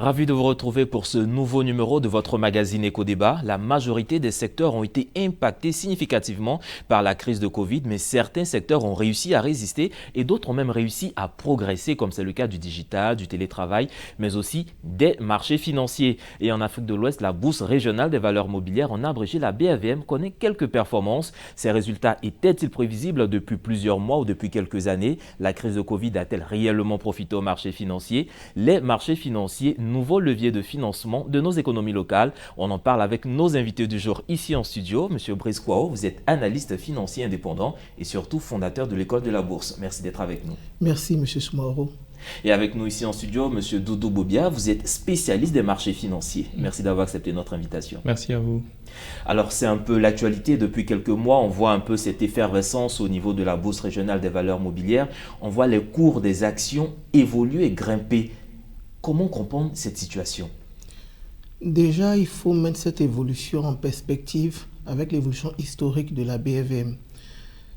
Ravi de vous retrouver pour ce nouveau numéro de votre magazine Éco-Débat. La majorité des secteurs ont été impactés significativement par la crise de Covid, mais certains secteurs ont réussi à résister et d'autres ont même réussi à progresser, comme c'est le cas du digital, du télétravail, mais aussi des marchés financiers. Et en Afrique de l'Ouest, la Bourse régionale des valeurs mobilières, en abrégé la BAVM, connaît quelques performances. Ces résultats étaient-ils prévisibles depuis plusieurs mois ou depuis quelques années? La crise de Covid a-t-elle réellement profité aux marchés financiers? Les marchés financiers, nouveau levier de financement de nos économies locales. On en parle avec nos invités du jour ici en studio. Monsieur Brice Kouao, vous êtes analyste financier indépendant et surtout fondateur de l'école de la bourse. Merci d'être avec nous. Merci, Monsieur Soumaoro. Et avec nous ici en studio, Monsieur Doudou Bobia, vous êtes spécialiste des marchés financiers. Merci d'avoir accepté notre invitation. Merci à vous. Alors c'est un peu l'actualité depuis quelques mois, on voit un peu cette effervescence au niveau de la Bourse régionale des valeurs mobilières. On voit les cours des actions évoluer et grimper. Comment comprendre cette situation? Déjà, il faut mettre cette évolution en perspective avec l'évolution historique de la BAVM.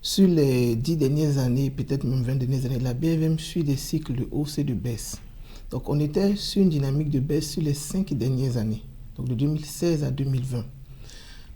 Sur les 10 dernières années, peut-être même 20 dernières années, la BAVM suit des cycles de hausse et de baisse. Donc on était sur une dynamique de baisse sur les 5 dernières années, donc de 2016 à 2020.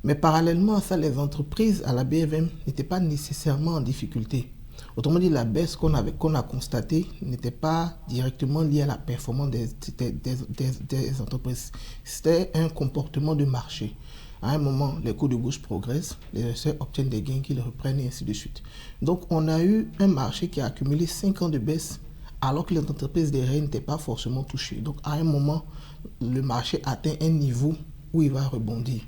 Mais parallèlement à ça, les entreprises à la BAVM n'étaient pas nécessairement en difficulté. Autrement dit, la baisse qu'on a constatée n'était pas directement liée à la performance des entreprises. C'était un comportement de marché. À un moment, les cours de bourse progressent, les investisseurs obtiennent des gains qu'ils reprennent et ainsi de suite. Donc, on a eu un marché qui a accumulé 5 ans de baisse alors que les entreprises derrière n'étaient pas forcément touchées. Donc, à un moment, le marché atteint un niveau où il va rebondir.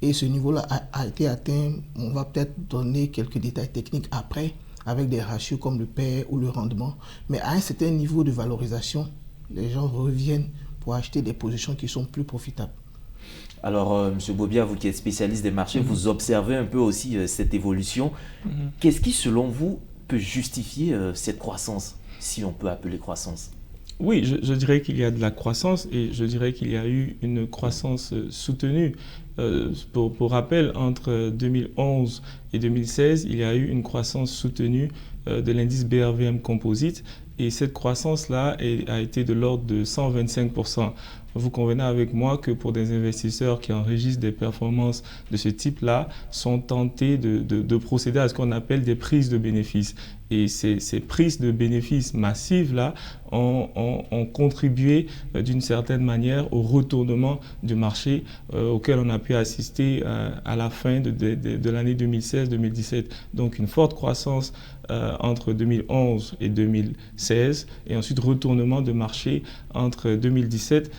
Et ce niveau-là a été atteint, on va peut-être donner quelques détails techniques après, avec des ratios comme le PE ou le rendement. Mais à un certain niveau de valorisation, les gens reviennent pour acheter des positions qui sont plus profitables. Alors, M. Bobia, vous qui êtes spécialiste des marchés, vous observez un peu aussi cette évolution. Qu'est-ce qui, selon vous, peut justifier cette croissance, si on peut appeler croissance? Oui, je dirais qu'il y a de la croissance et je dirais qu'il y a eu une croissance soutenue. Pour rappel, entre 2011 et 2016, il y a eu une croissance soutenue de l'indice BRVM Composite et cette croissance-là a été de l'ordre de 125%. Vous convenez avec moi que pour des investisseurs qui enregistrent des performances de ce type-là, sont tentés de procéder à ce qu'on appelle des prises de bénéfices. Et ces prises de bénéfices massives-là ont contribué d'une certaine manière au retournement du marché auquel on a pu assister à la fin de l'année 2016-2017. Donc une forte croissance entre 2011 et 2016 et ensuite retournement de marché entre 2017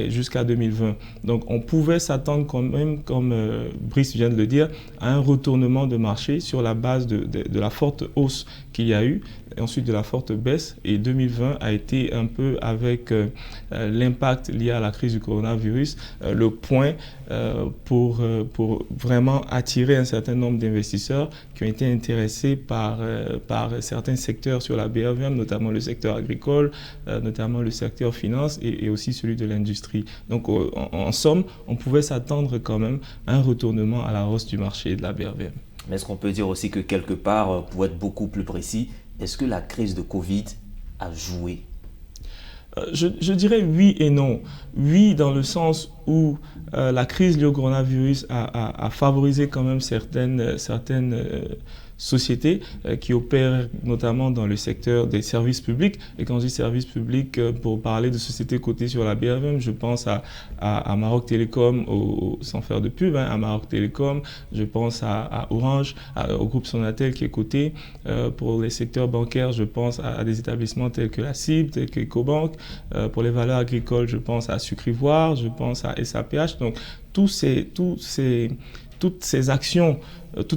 jusqu'à 2020. Donc on pouvait s'attendre quand même, comme Brice vient de le dire, à un retournement de marché sur la base de la forte hausse qu'il y a eu, et ensuite de la forte baisse. Et 2020 a été un peu avec l'impact lié à la crise du coronavirus, le point pour vraiment attirer un certain nombre d'investisseurs qui ont été intéressés par certains secteurs sur la BRVM, notamment le secteur agricole, notamment le secteur finance et aussi celui de l'industrie. Donc en somme, on pouvait s'attendre quand même à un retournement à la hausse du marché de la BRVM. Mais est-ce qu'on peut dire aussi que quelque part, pour être beaucoup plus précis, est-ce que la crise de Covid a joué? Je dirais oui et non. Oui, dans le sens où la crise liée au coronavirus a favorisé quand même certaines sociétés qui opèrent notamment dans le secteur des services publics. Et quand je dis services publics, pour parler de sociétés cotées sur la BRVM, je pense à Maroc Télécom, sans faire de pub, à Maroc Télécom, je pense à Orange, au groupe Sonatel qui est coté. Pour les secteurs bancaires, je pense à des établissements tels que la CIB, tels que Ecobank. Pour les valeurs agricoles, je pense à Sucrivoire, je pense à SAPH. Donc toutes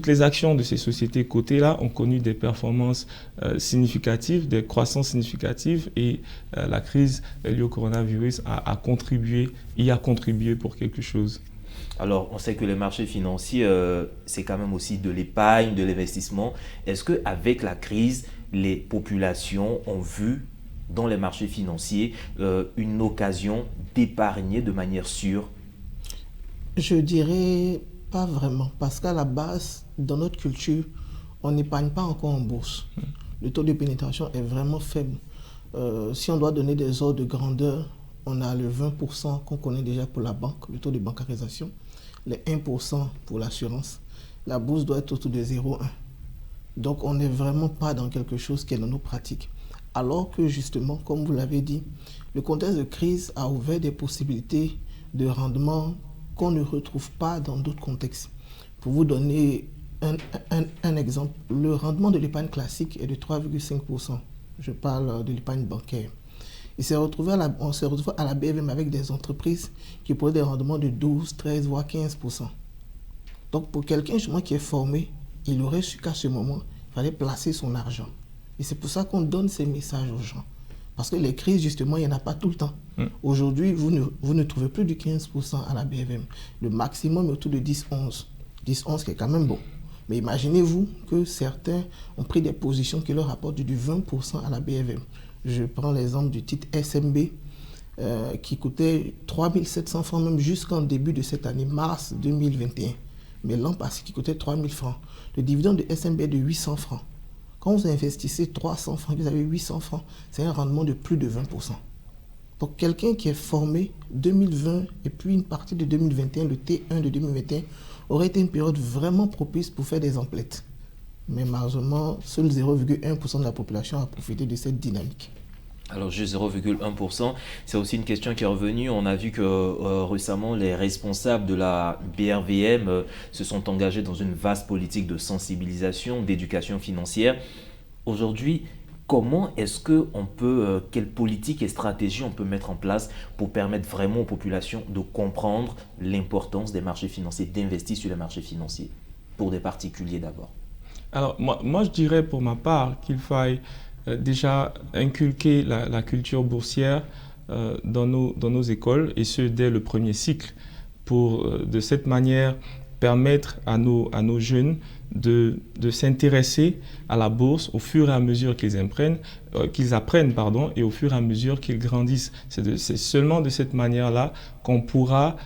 les actions de ces sociétés cotées-là ont connu des performances significatives, des croissances significatives et la crise liée au coronavirus y a contribué pour quelque chose. Alors, on sait que les marchés financiers, c'est quand même aussi de l'épargne, de l'investissement. Est-ce qu'avec la crise, les populations ont vu dans les marchés financiers une occasion d'épargner de manière sûre? Je dirais pas vraiment, parce qu'à la base, dans notre culture, on n'épargne pas encore en bourse. Le taux de pénétration est vraiment faible. Si on doit donner des ordres de grandeur, on a le 20% qu'on connaît déjà pour la banque, le taux de bancarisation, les 1% pour l'assurance. La bourse doit être autour de 0,1. Donc, on n'est vraiment pas dans quelque chose qui est dans nos pratiques. Alors que justement, comme vous l'avez dit, le contexte de crise a ouvert des possibilités de rendement qu'on ne retrouve pas dans d'autres contextes. Pour vous donner un exemple, le rendement de l'épargne classique est de 3,5%. Je parle de l'épargne bancaire. On s'est retrouvé à la BFM avec des entreprises qui produisent des rendements de 12, 13, voire 15%. Donc pour quelqu'un justement qui est formé, il aurait su qu'à ce moment, il fallait placer son argent. Et c'est pour ça qu'on donne ces messages aux gens. Parce que les crises, justement, il n'y en a pas tout le temps. Aujourd'hui, vous ne trouvez plus du 15% à la BFM. Le maximum est autour de 10-11. 10-11 qui est quand même bon. Mais imaginez-vous que certains ont pris des positions qui leur rapportent du 20% à la BFM. Je prends l'exemple du titre SMB qui coûtait 3 700 francs même jusqu'en début de cette année, mars 2021. Mais l'an passé, qui coûtait 3 000 francs. Le dividende de SMB est de 800 francs. Quand vous investissez 300 francs, vous avez 800 francs, c'est un rendement de plus de 20%. Donc quelqu'un qui est formé 2020 et puis une partie de 2021, le T1 de 2021, aurait été une période vraiment propice pour faire des emplettes. Mais malheureusement, seul 0,1% de la population a profité de cette dynamique. Alors juste 0,1%, c'est aussi une question qui est revenue. On a vu que récemment, les responsables de la BRVM se sont engagés dans une vaste politique de sensibilisation, d'éducation financière. Aujourd'hui, comment est-ce qu'on peut, quelle politique et stratégie on peut mettre en place pour permettre vraiment aux populations de comprendre l'importance des marchés financiers, d'investir sur les marchés financiers, pour des particuliers d'abord? Alors moi je dirais pour ma part qu'il faille déjà inculquer la culture boursière dans nos écoles, et ce dès le premier cycle, pour de cette manière permettre à nos jeunes de s'intéresser à la bourse au fur et à mesure qu'ils apprennent, et au fur et à mesure qu'ils grandissent. C'est seulement de cette manière-là qu'on pourra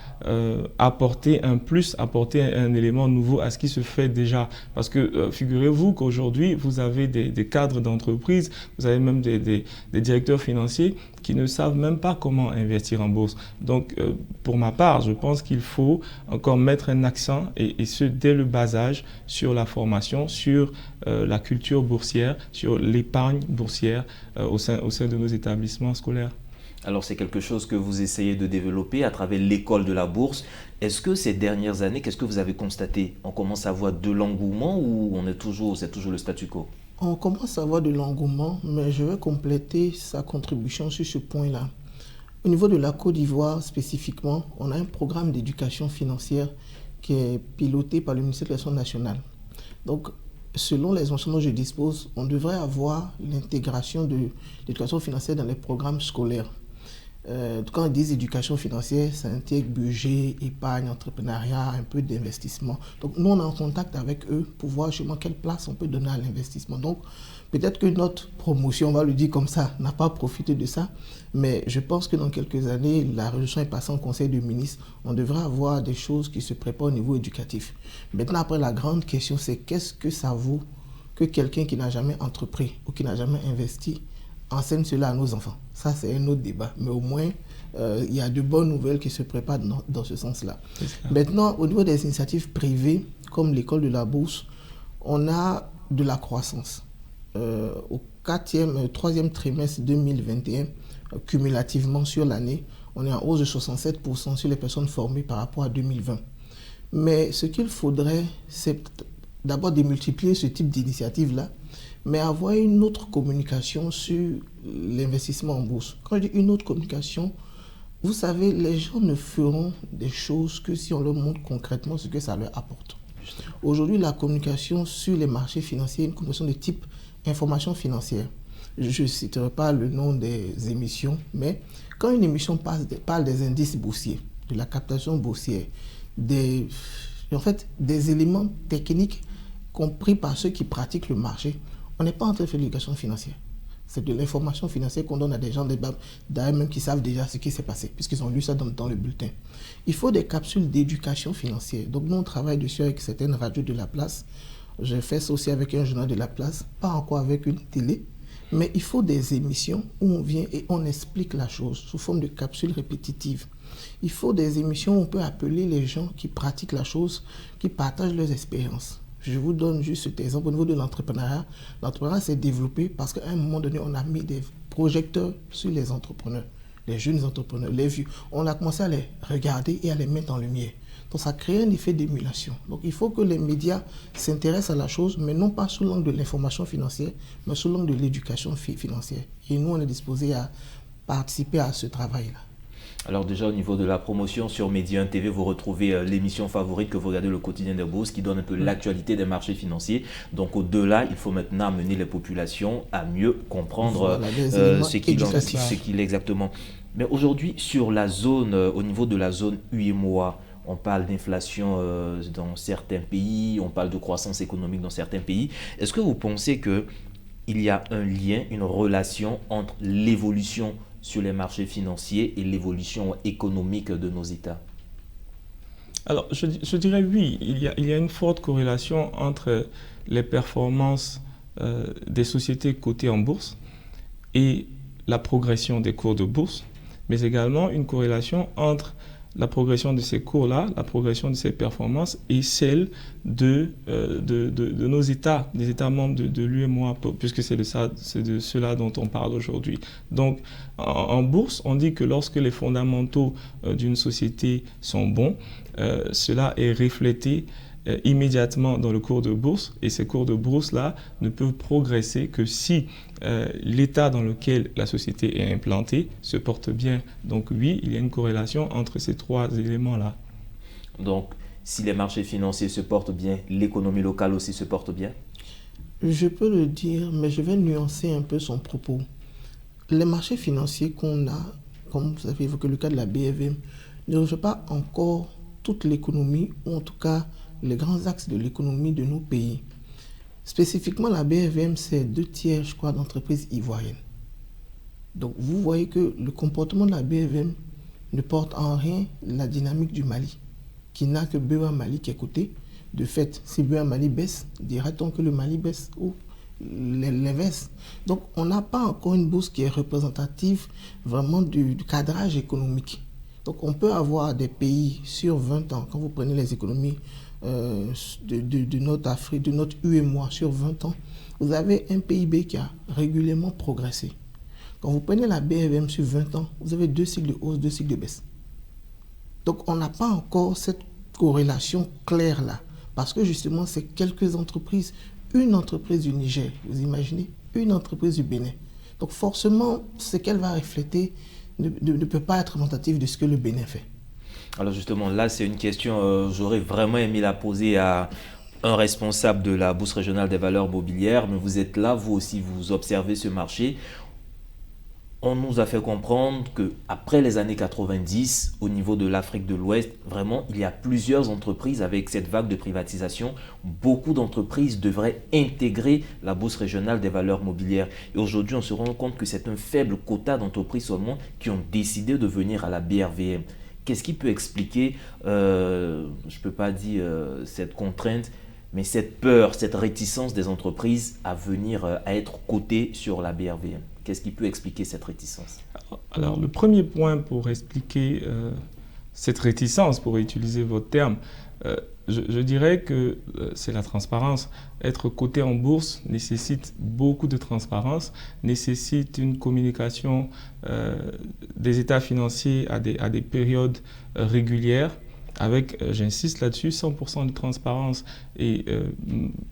apporter un élément nouveau à ce qui se fait déjà. Parce que figurez-vous qu'aujourd'hui, vous avez des cadres d'entreprise, vous avez même des directeurs financiers qui ne savent même pas comment investir en bourse. Donc, pour ma part, je pense qu'il faut encore mettre un accent, et ce dès le bas âge, sur la formation, sur la culture boursière, sur l'épargne boursière au sein de nos établissements scolaires. Alors c'est quelque chose que vous essayez de développer à travers l'école de la bourse. Est-ce que ces dernières années, qu'est-ce que vous avez constaté? On commence à voir de l'engouement ou c'est toujours le statu quo? On commence à avoir de l'engouement, mais je vais compléter sa contribution sur ce point-là. Au niveau de la Côte d'Ivoire spécifiquement, on a un programme d'éducation financière qui est piloté par le ministère de l'Éducation nationale. Donc, selon les enseignements dont je dispose, on devrait avoir l'intégration de l'éducation financière dans les programmes scolaires. Quand on dit éducation financière, ça intègre budget, épargne, entrepreneuriat, un peu d'investissement. Donc nous, on est en contact avec eux pour voir justement quelle place on peut donner à l'investissement. Donc peut-être que notre promotion, on va le dire comme ça, n'a pas profité de ça, mais je pense que dans quelques années, la résolution est passée en conseil de ministres. On devrait avoir des choses qui se préparent au niveau éducatif. Maintenant, après, la grande question, c'est qu'est-ce que ça vaut que quelqu'un qui n'a jamais entrepris ou qui n'a jamais investi enseigne cela à nos enfants? Ça, c'est un autre débat. Mais au moins, il y a de bonnes nouvelles qui se préparent dans ce sens-là. Maintenant, au niveau des initiatives privées, comme l'école de la bourse, on a de la croissance. Au troisième trimestre 2021, cumulativement sur l'année, on est en hausse de 67% sur les personnes formées par rapport à 2020. Mais ce qu'il faudrait, c'est d'abord démultiplier ce type d'initiative-là, mais avoir une autre communication sur l'investissement en bourse. Quand je dis une autre communication, vous savez, les gens ne feront des choses que si on leur montre concrètement ce que ça leur apporte. Aujourd'hui, la communication sur les marchés financiers est une communication de type information financière. Je ne citerai pas le nom des émissions, mais quand une émission parle des indices boursiers, de la captation boursière, des éléments techniques compris par ceux qui pratiquent le marché, on n'est pas en train de faire de l'éducation financière. C'est de l'information financière qu'on donne à des gens d'ailleurs même qui savent déjà ce qui s'est passé, puisqu'ils ont lu ça dans le bulletin. Il faut des capsules d'éducation financière. Donc nous, on travaille dessus avec certaines radios de la place. J'ai fait ça aussi avec un journal de la place, pas encore avec une télé, Mais il faut des émissions où on vient et on explique la chose sous forme de capsules répétitives. Il faut des émissions où on peut appeler les gens qui pratiquent la chose, qui partagent leurs expériences. Je vous donne juste cet exemple au niveau de l'entrepreneuriat. L'entrepreneuriat s'est développé parce qu'à un moment donné, on a mis des projecteurs sur les entrepreneurs, les jeunes entrepreneurs, les vieux. On a commencé à les regarder et à les mettre en lumière. Donc ça crée un effet d'émulation. Donc il faut que les médias s'intéressent à la chose, mais non pas sous l'angle de l'information financière, mais sous l'angle de l'éducation financière. Et nous, on est disposés à participer à ce travail-là. Alors déjà au niveau de la promotion sur Média 1 TV, vous retrouvez l'émission favorite que vous regardez, le quotidien des bourses, qui donne un peu l'actualité des marchés financiers. Donc au-delà, il faut maintenant amener les populations à mieux comprendre ce qu'il est exactement. Mais aujourd'hui, sur la zone, au niveau de la zone UEMOA, on parle d'inflation dans certains pays, on parle de croissance économique dans certains pays. Est-ce que vous pensez qu'il y a un lien, une relation entre l'évolution sur les marchés financiers et l'évolution économique de nos États? Alors, je dirais oui, il y a une forte corrélation entre les performances des sociétés cotées en bourse et la progression des cours de bourse, mais également une corrélation entre la progression de ces cours-là, la progression de ces performances et celle de nos États, des États membres de l'UEMOA, puisque c'est de cela dont on parle aujourd'hui. Donc, en bourse, on dit que lorsque les fondamentaux d'une société sont bons, cela est reflété immédiatement dans le cours de bourse, et ces cours de bourse-là ne peuvent progresser que si l'état dans lequel la société est implantée se porte bien. Donc oui, il y a une corrélation entre ces trois éléments-là. Donc, si les marchés financiers se portent bien, l'économie locale aussi se porte bien? Je peux le dire, mais je vais nuancer un peu son propos. Les marchés financiers qu'on a, comme vous avez évoqué le cas de la BFM, ne reflètent pas encore toute l'économie, ou en tout cas les grands axes de l'économie de nos pays. Spécifiquement, la BFM, c'est 2/3, je crois, d'entreprises ivoiriennes. Donc, vous voyez que le comportement de la BFM ne porte en rien la dynamique du Mali, qui n'a que BEA Mali qui est coté. De fait, si BEA Mali baisse, dirait-on que le Mali baisse ou l'inverse. Donc, on n'a pas encore une bourse qui est représentative vraiment du cadrage économique. Donc, on peut avoir des pays sur 20 ans, quand vous prenez les économies de notre Afrique, de notre UEMOA sur 20 ans, vous avez un PIB qui a régulièrement progressé. Quand vous prenez la BFM sur 20 ans, vous avez 2 cycles de hausse, 2 cycles de baisse. Donc, on n'a pas encore cette corrélation claire-là, parce que justement, c'est quelques entreprises, une entreprise du Niger, vous imaginez, une entreprise du Bénin. Donc, forcément, ce qu'elle va refléter ne peut pas être représentatif de ce que le Bénin fait. Alors justement, là, c'est une question, j'aurais vraiment aimé la poser à un responsable de la Bourse régionale des valeurs mobilières, mais vous êtes là, vous aussi, vous observez ce marché. On nous a fait comprendre qu'après les années 90, au niveau de l'Afrique de l'Ouest, vraiment, il y a plusieurs entreprises avec cette vague de privatisation. Beaucoup d'entreprises devraient intégrer la Bourse régionale des valeurs mobilières. Et aujourd'hui, on se rend compte que c'est un faible quota d'entreprises seulement qui ont décidé de venir à la BRVM. Qu'est-ce qui peut expliquer, je ne peux pas dire cette contrainte, mais cette peur, cette réticence des entreprises à venir, à être cotées sur la BRVM? Qu'est-ce qui peut expliquer cette réticence? Alors, le premier point pour expliquer cette réticence, pour utiliser votre terme, je dirais que c'est la transparence. Être coté en bourse nécessite beaucoup de transparence, nécessite une communication des états financiers à des périodes régulières, avec, j'insiste là-dessus, 100% de transparence. Et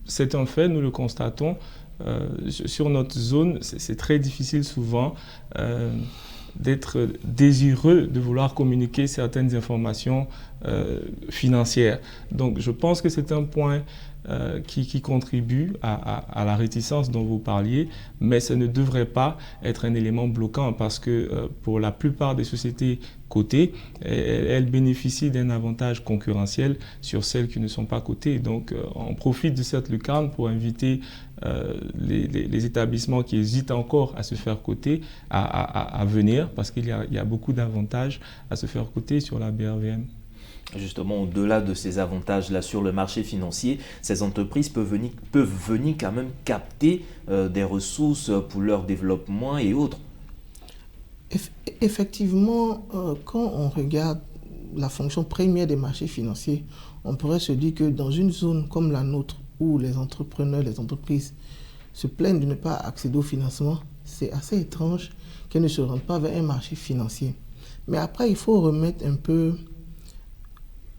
c'est un fait, nous le constatons. Sur notre zone, c'est très difficile souvent d'être désireux de vouloir communiquer certaines informations financières. Donc je pense que c'est un point qui contribue à la réticence dont vous parliez, mais ça ne devrait pas être un élément bloquant parce que pour la plupart des sociétés cotées, elles bénéficient d'un avantage concurrentiel sur celles qui ne sont pas cotées. Donc on profite de cette lucarne pour inviter les établissements qui hésitent encore à se faire coter à venir parce qu'il y a beaucoup d'avantages à se faire coter sur la BRVM. Justement, au-delà de ces avantages-là sur le marché financier, ces entreprises peuvent venir quand même capter des ressources pour leur développement et autres. Effectivement, quand on regarde la fonction première des marchés financiers, on pourrait se dire que dans une zone comme la nôtre, où les entrepreneurs, les entreprises se plaignent de ne pas accéder au financement, c'est assez étrange qu'elles ne se rendent pas vers un marché financier. Mais après, il faut remettre un peu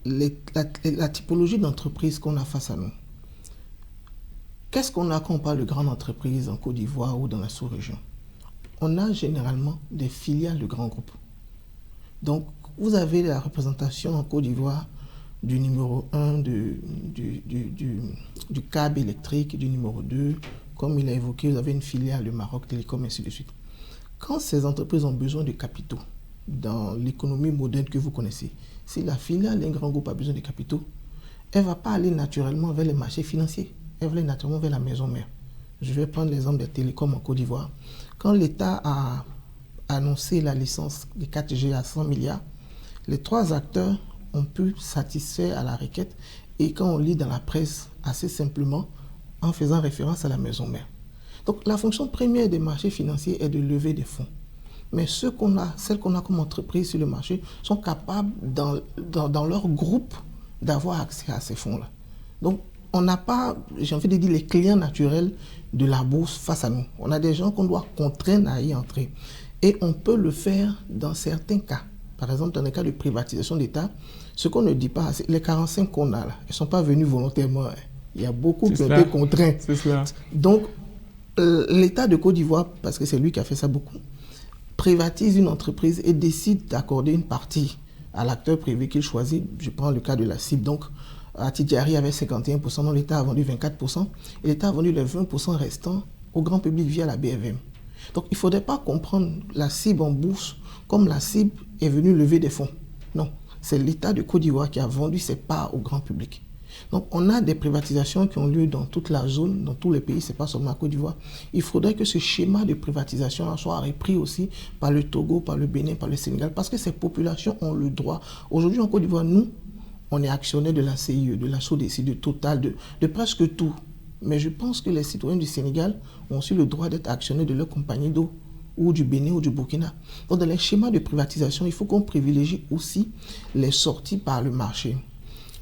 la typologie d'entreprise qu'on a face à nous. Qu'est-ce qu'on a quand on parle de grandes entreprises en Côte d'Ivoire ou dans la sous-région? On a généralement des filiales de grands groupes. Donc, vous avez la représentation en Côte d'Ivoire du numéro 1 du câble électrique, du numéro 2. Comme il a évoqué, vous avez une filiale de Maroc Télécom, ainsi de suite. Quand ces entreprises ont besoin de capitaux dans l'économie moderne que vous connaissez, si la filiale d'un grand groupe a besoin de capitaux, elle ne va pas aller naturellement vers les marchés financiers, elle va aller naturellement vers la maison mère. Je vais prendre l'exemple des télécoms en Côte d'Ivoire. Quand l'État a annoncé la licence de 4G à 100 milliards, les trois acteurs ont pu satisfaire à la requête et quand on lit dans la presse assez simplement en faisant référence à la maison mère. Donc la fonction première des marchés financiers est de lever des fonds. Mais celles qu'on a comme entreprise sur le marché sont capables dans leur groupe d'avoir accès à ces fonds-là. Donc on n'a pas, j'ai envie de dire, les clients naturels de la bourse face à nous. On a des gens qu'on doit contraindre à y entrer. Et on peut le faire dans certains cas. Par exemple, dans les cas de privatisation d'État, ce qu'on ne dit pas, c'est les 45 qu'on a là, ils ne sont pas venus volontairement. Il y a beaucoup qui ont été contraints. C'est cela. Donc, l'État de Côte d'Ivoire, parce que c'est lui qui a fait ça beaucoup, privatise une entreprise et décide d'accorder une partie à l'acteur privé qu'il choisit. Je prends le cas de la CIB. Donc, Attijari avait 51%, dont l'État a vendu 24%, et l'État a vendu les 20% restants au grand public via la BFM. Donc, il ne faudrait pas comprendre la CIB en bourse comme la CIB est venue lever des fonds. Non, c'est l'État de Côte d'Ivoire qui a vendu ses parts au grand public. Donc, on a des privatisations qui ont lieu dans toute la zone, dans tous les pays, ce n'est pas seulement à Côte d'Ivoire. Il faudrait que ce schéma de privatisation soit repris aussi par le Togo, par le Bénin, par le Sénégal, parce que ces populations ont le droit. Aujourd'hui, en Côte d'Ivoire, nous, on est actionnaire de la CIE, de la SODECI, de Total, de presque tout. Mais je pense que les citoyens du Sénégal ont aussi le droit d'être actionnaires de leur compagnie d'eau, ou du Bénin ou du Burkina. Donc, dans les schémas de privatisation, il faut qu'on privilégie aussi les sorties par le marché.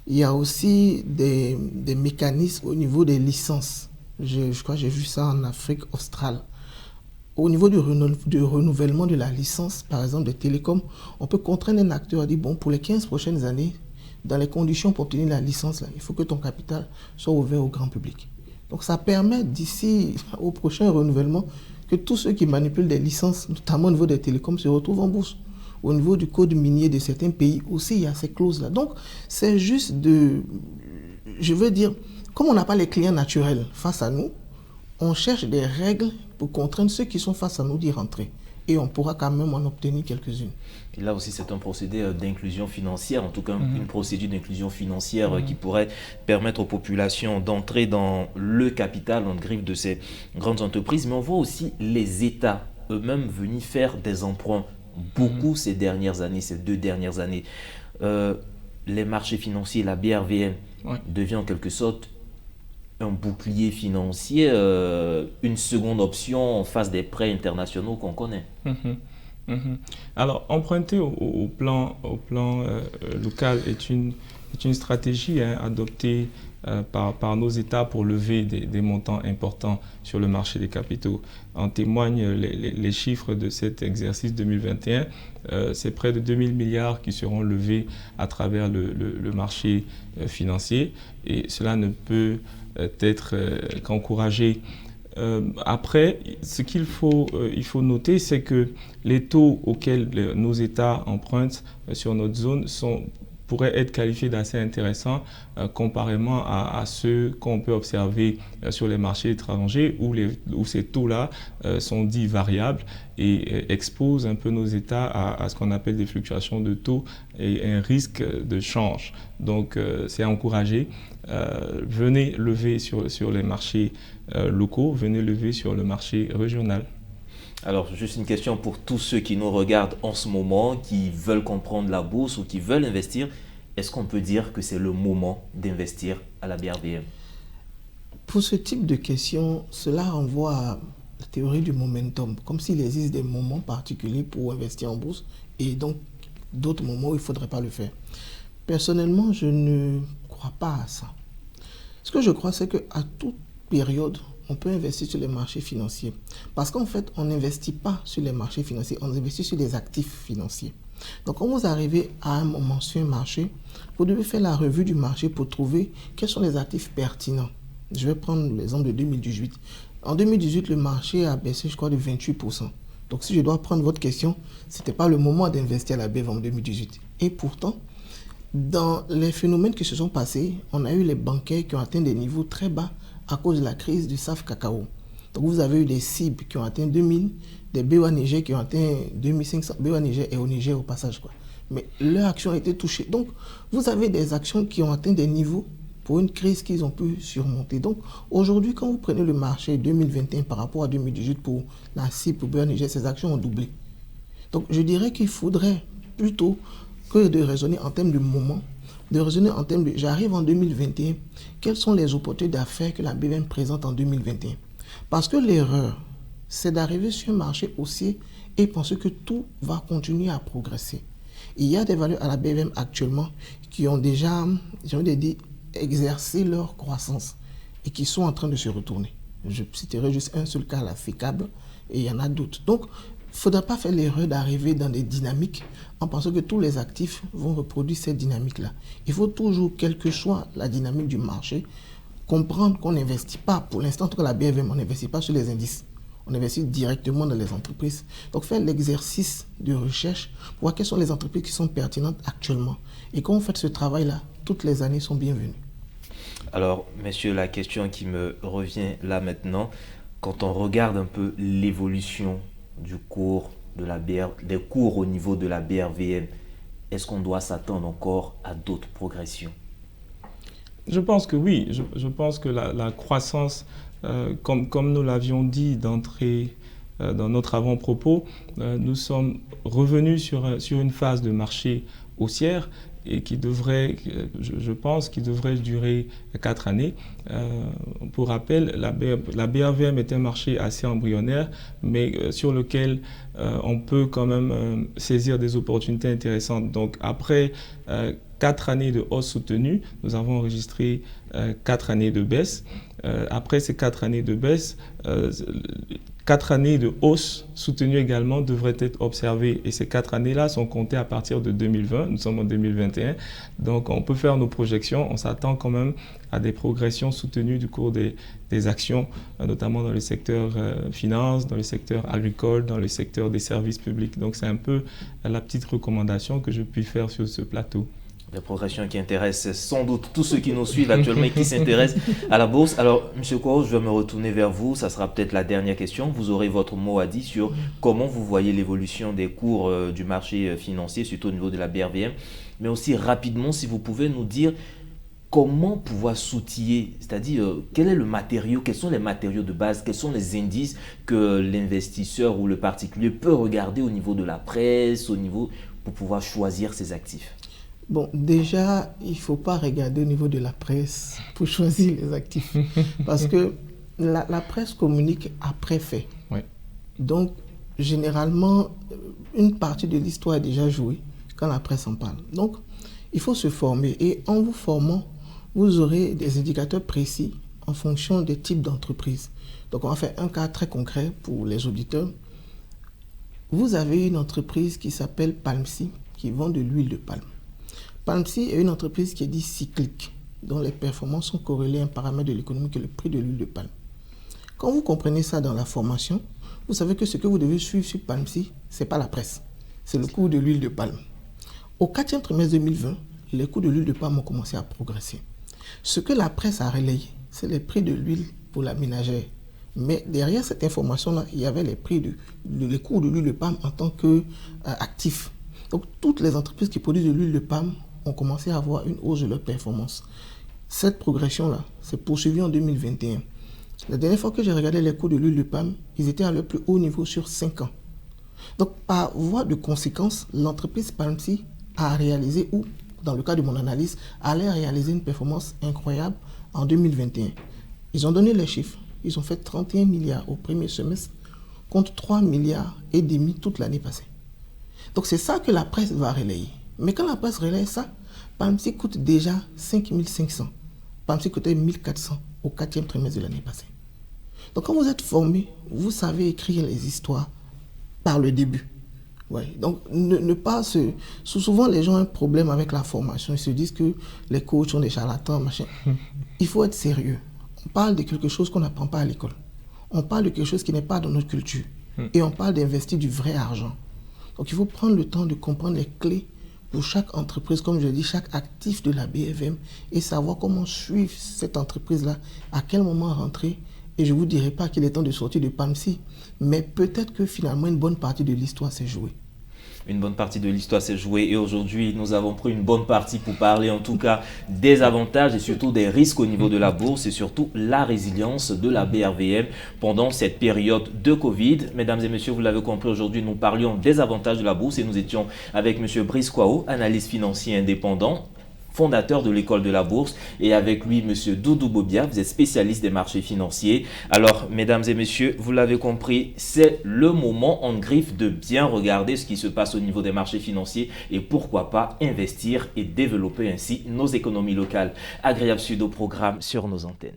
Il y a aussi des mécanismes au niveau des licences. Je crois que j'ai vu ça en Afrique australe. Au niveau du renouvellement de la licence, par exemple des télécoms, on peut contraindre un acteur à dire, bon, pour les 15 prochaines années, dans les conditions pour obtenir la licence, là, il faut que ton capital soit ouvert au grand public. Donc ça permet d'ici au prochain renouvellement que tous ceux qui manipulent des licences, notamment au niveau des télécoms, se retrouvent en bourse. Au niveau du code minier de certains pays aussi, il y a ces clauses-là. Donc, c'est juste je veux dire, comme on n'a pas les clients naturels face à nous, on cherche des règles pour contraindre ceux qui sont face à nous d'y rentrer. Et on pourra quand même en obtenir quelques-unes. Et là aussi, c'est un procédé d'inclusion financière, en tout cas une procédure d'inclusion financière qui pourrait permettre aux populations d'entrer dans le capital en griffe de ces grandes entreprises. Mais on voit aussi les États eux-mêmes venir faire des emprunts beaucoup ces dernières années, ces 2 dernières années. Les marchés financiers, la BRVM devient en quelque sorte un bouclier financier, une seconde option en face des prêts internationaux qu'on connaît. Alors, emprunter au plan local est une stratégie adoptée par nos États pour lever des montants importants sur le marché des capitaux. En témoignent les chiffres de cet exercice 2021. C'est près de 2000 milliards qui seront levés à travers le marché financier et cela ne peut être qu'encouragé. Après, ce qu'il faut noter, c'est que les taux auxquels nos États empruntent sur notre zone pourraient être qualifiés d'assez intéressants comparément à ceux qu'on peut observer sur les marchés étrangers où ces taux-là sont dits variables et exposent un peu nos États à ce qu'on appelle des fluctuations de taux et un risque de change. Donc, c'est encouragé. Venez lever sur les marchés locaux, venez lever sur le marché régional. Alors, juste une question pour tous ceux qui nous regardent en ce moment, qui veulent comprendre la bourse ou qui veulent investir. est-ce qu'on peut dire que c'est le moment d'investir à la BRVM? Pour ce type de question, cela renvoie à la théorie du momentum, comme s'il existe des moments particuliers pour investir en bourse et donc d'autres moments où il ne faudrait pas le faire. Personnellement, je ne crois pas à ça. Ce que je crois, c'est qu'à toute période, on peut investir sur les marchés financiers. Parce qu'en fait, on n'investit pas sur les marchés financiers, on investit sur les actifs financiers. Donc, quand vous arrivez à un moment sur un marché, vous devez faire la revue du marché pour trouver quels sont les actifs pertinents. Je vais prendre l'exemple de 2018. En 2018, le marché a baissé, je crois, de 28%. Donc, si je dois prendre votre question, ce n'était pas le moment d'investir à la BEV en 2018. Et pourtant, dans les phénomènes qui se sont passés, on a eu les bancaires qui ont atteint des niveaux très bas à cause de la crise du SAF cacao. Donc vous avez eu des cibles qui ont atteint 2000, des BOA Niger qui ont atteint 2500, BOA Niger et au Niger au passage, quoi. Mais leur action a été touchée. Donc vous avez des actions qui ont atteint des niveaux pour une crise qu'ils ont pu surmonter. Donc aujourd'hui, quand vous prenez le marché 2021 par rapport à 2018 pour la cible pour BOA Niger, ces actions ont doublé. Donc je dirais qu'il faudrait plutôt que de raisonner en termes de moment, de raisonner en termes de j'arrive en 2021, quelles sont les opportunités d'affaires que la BVM présente en 2021. Parce que l'erreur, c'est d'arriver sur un marché haussier et penser que tout va continuer à progresser. Il y a des valeurs à la BVM actuellement qui ont déjà, j'ai envie de dire, exercé leur croissance et qui sont en train de se retourner. Je citerai juste un seul cas, la FECAB, et il y en a d'autres. Donc, il ne faudra pas faire l'erreur d'arriver dans des dynamiques en pensant que tous les actifs vont reproduire cette dynamique-là. Il faut toujours, quelle que soit la dynamique du marché, comprendre qu'on n'investit pas, pour l'instant, en tout cas la BFM, on n'investit pas sur les indices. On investit directement dans les entreprises. Donc faire l'exercice de recherche pour voir quelles sont les entreprises qui sont pertinentes actuellement. Et quand on fait ce travail-là, toutes les années sont bienvenues. Alors, messieurs, la question qui me revient là maintenant, quand on regarde un peu l'évolution du cours des cours au niveau de la BRVM, est-ce qu'on doit s'attendre encore à d'autres progressions? Je pense que oui. Je pense que la croissance, comme nous l'avions dit d'entrée dans notre avant-propos, nous sommes revenus sur une phase de marché haussière et qui devrait, je pense, qui devrait durer 4 années. Pour rappel, la BRVM est un marché assez embryonnaire, mais sur lequel on peut quand même saisir des opportunités intéressantes. Donc après 4 années de hausse soutenue, nous avons enregistré 4 années de baisse. Après ces 4 années de baisse, 4 années de hausse soutenue également devraient être observées. Et ces 4 années-là sont comptées à partir de 2020. Nous sommes en 2021. Donc, on peut faire nos projections. On s'attend quand même à des progressions soutenues du cours des actions, notamment dans le secteur finance, dans le secteur agricole, dans le secteur des services publics. Donc, c'est un peu la petite recommandation que je puis faire sur ce plateau. Des progressions qui intéressent sans doute tous ceux qui nous suivent actuellement et qui s'intéressent à la bourse. Alors, M. Kouros, je vais me retourner vers vous. Ça sera peut-être la dernière question. Vous aurez votre mot à dire sur comment vous voyez l'évolution des cours du marché financier, surtout au niveau de la BRVM. Mais aussi rapidement, si vous pouvez nous dire comment pouvoir s'outiller, c'est-à-dire quel est le matériau, quels sont les matériaux de base, quels sont les indices que l'investisseur ou le particulier peut regarder au niveau de la presse, pour pouvoir choisir ses actifs. Bon, déjà, il ne faut pas regarder au niveau de la presse pour choisir les actifs. Parce que la presse communique après fait. Oui. Donc, généralement, une partie de l'histoire est déjà jouée quand la presse en parle. Donc, il faut se former. Et en vous formant, vous aurez des indicateurs précis en fonction des types d'entreprises. Donc, on va faire un cas très concret pour les auditeurs. Vous avez une entreprise qui s'appelle Palmsy, qui vend de l'huile de palme. Palmsy est une entreprise qui est dite cyclique, dont les performances sont corrélées à un paramètre de l'économie qui est le prix de l'huile de palme. Quand vous comprenez ça dans la formation, vous savez que ce que vous devez suivre sur Palmsy, ce n'est pas la presse, c'est le cours de l'huile de palme. Au 4e trimestre 2020, les coûts de l'huile de palme ont commencé à progresser. Ce que la presse a relayé, c'est les prix de l'huile pour la ménagère. Mais derrière cette information-là, il y avait les cours de l'huile de palme en tant qu'actifs. Donc toutes les entreprises qui produisent de l'huile de palme ont commencé à avoir une hausse de leur performance. Cette progression-là s'est poursuivie en 2021. La dernière fois que j'ai regardé les coûts de l'huile de palme, ils étaient à leur plus haut niveau sur 5 ans. Donc par voie de conséquence, l'entreprise Palmsy a réalisé ou dans le cas de mon analyse, allaient réaliser une performance incroyable en 2021. Ils ont donné les chiffres. Ils ont fait 31 milliards au premier semestre contre 3 milliards et demi toute l'année passée. Donc c'est ça que la presse va relayer. Mais quand la presse relaye ça, PAMSI coûte déjà 5 500. PAMSI coûtait 1 400 au 4e trimestre de l'année passée. Donc quand vous êtes formé, vous savez écrire les histoires par le début. Ouais. Donc ne pas se... Souvent les gens ont un problème avec la formation. Ils se disent que les coachs sont des charlatans, machin. Il faut être sérieux. On parle de quelque chose qu'on n'apprend pas à l'école. On parle de quelque chose qui n'est pas dans notre culture. Et on parle d'investir du vrai argent. Donc il faut prendre le temps de comprendre les clés pour chaque entreprise, comme je dis, chaque actif de la BFM et savoir comment suivre cette entreprise-là, à quel moment rentrer. Et je ne vous dirai pas qu'il est temps de sortir de PAMSI, mais peut-être que finalement une bonne partie de l'histoire s'est jouée. Une bonne partie de l'histoire s'est jouée et aujourd'hui, nous avons pris une bonne partie pour parler en tout cas des avantages et surtout des risques au niveau de la bourse et surtout la résilience de la BRVM pendant cette période de Covid. Mesdames et messieurs, vous l'avez compris, aujourd'hui, nous parlions des avantages de la bourse et nous étions avec M. Brice Kwao, analyste financier indépendant, fondateur de l'école de la bourse, et avec lui, M. Doudou Bobia, vous êtes spécialiste des marchés financiers. Alors, mesdames et messieurs, vous l'avez compris, c'est le moment en griffe de bien regarder ce qui se passe au niveau des marchés financiers et pourquoi pas investir et développer ainsi nos économies locales. Agréable suite au programme sur nos antennes.